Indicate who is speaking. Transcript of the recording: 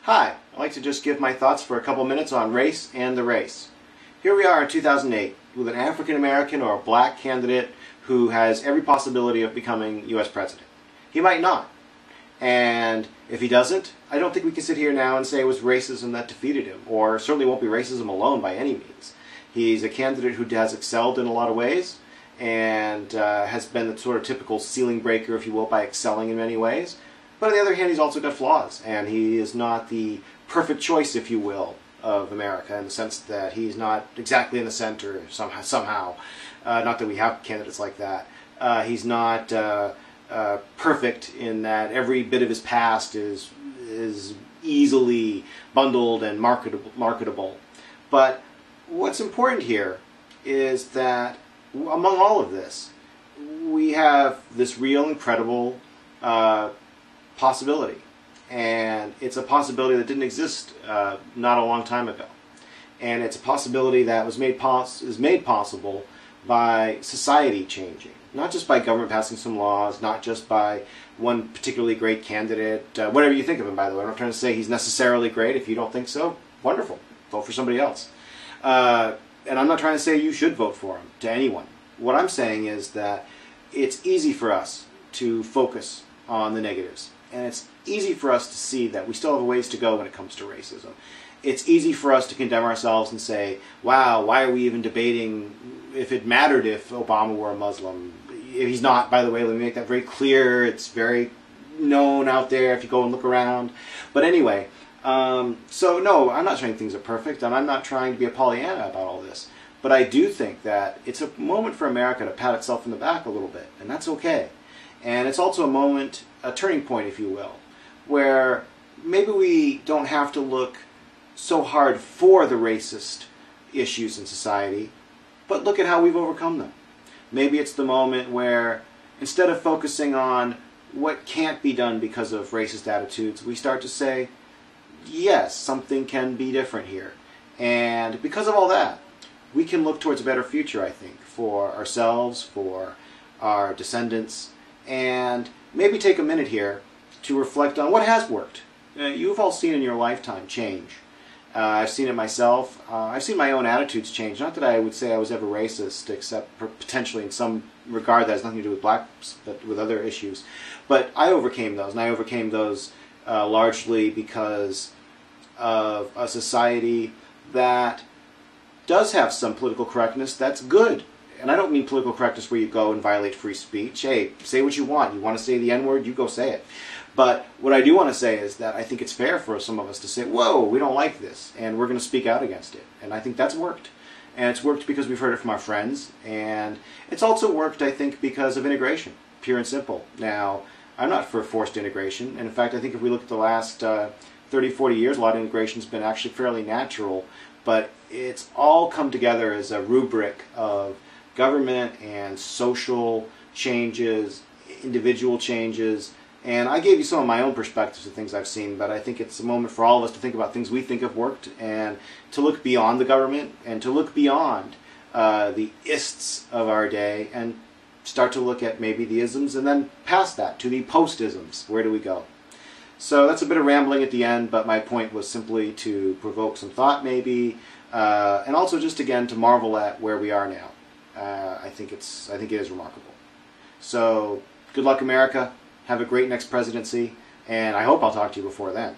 Speaker 1: Hi, I'd like to just give my thoughts for a couple minutes on race and the race. Here we are in 2008 with an African American or a black candidate who has every possibility of becoming U.S. president. He might not. And if he doesn't, I don't think we can sit here now and say it was racism that defeated him, or certainly won't be racism alone by any means. He's a candidate who has excelled in a lot of ways and has been the sort of typical ceiling breaker, if you will, by excelling in many ways. But on the other hand, he's also got flaws, and he is not the perfect choice, if you will, of America, in the sense that he's not exactly in the center somehow. Not that we have candidates like that. He's not perfect in that every bit of his past is easily bundled and marketable. But what's important here is that among all of this, we have this real, incredible possibility. And it's a possibility that didn't exist not a long time ago. And it's a possibility that was made possible by society changing. Not just by government passing some laws, not just by one particularly great candidate, whatever you think of him, by the way. I'm not trying to say he's necessarily great. If you don't think so, wonderful. Vote for somebody else. And I'm not trying to say you should vote for him, to anyone. What I'm saying is that it's easy for us to focus on the negatives. And it's easy for us to see that we still have a ways to go when it comes to racism. It's easy for us to condemn ourselves and say, wow, why are we even debating if it mattered if Obama were a Muslim? He's not, by the way, let me make that very clear. It's very known out there if you go and look around. But anyway, so no, I'm not saying things are perfect, and I'm not trying to be a Pollyanna about all this. But I do think that it's a moment for America to pat itself in the back a little bit, and that's okay. And it's also a moment, a turning point, if you will, where maybe we don't have to look so hard for the racist issues in society, but look at how we've overcome them. Maybe it's the moment where instead of focusing on what can't be done because of racist attitudes, we start to say, yes, something can be different here. And because of all that, we can look towards a better future, I think, for ourselves, for our descendants, and maybe take a minute here to reflect on what has worked. You've all seen in your lifetime change. I've seen it myself. I've seen my own attitudes change. Not that I would say I was ever racist, except potentially in some regard that has nothing to do with blacks, but with other issues. But I overcame those, and I overcame those largely because of a society that does have some political correctness that's good. And I don't mean political correctness where you go and violate free speech. Hey, say what you want. You want to say the N-word, you go say it. But what I do want to say is that I think it's fair for some of us to say, whoa, we don't like this, and we're going to speak out against it. And I think that's worked. And it's worked because we've heard it from our friends. And it's also worked, I think, because of integration, pure and simple. Now, I'm not for forced integration. And in fact, I think if we look at the last 30, 40 years, a lot of integration has been actually fairly natural. But it's all come together as a rubric of government and social changes, individual changes. And I gave you some of my own perspectives of things I've seen, but I think it's a moment for all of us to think about things we think have worked and to look beyond the government and to look beyond the ists of our day and start to look at maybe the isms and then past that to the post-isms. Where do we go? So that's a bit of rambling at the end, but my point was simply to provoke some thought maybe, and also just again to marvel at where we are now. I think it is remarkable. So good luck, America. Have a great next presidency, and I hope I'll talk to you before then.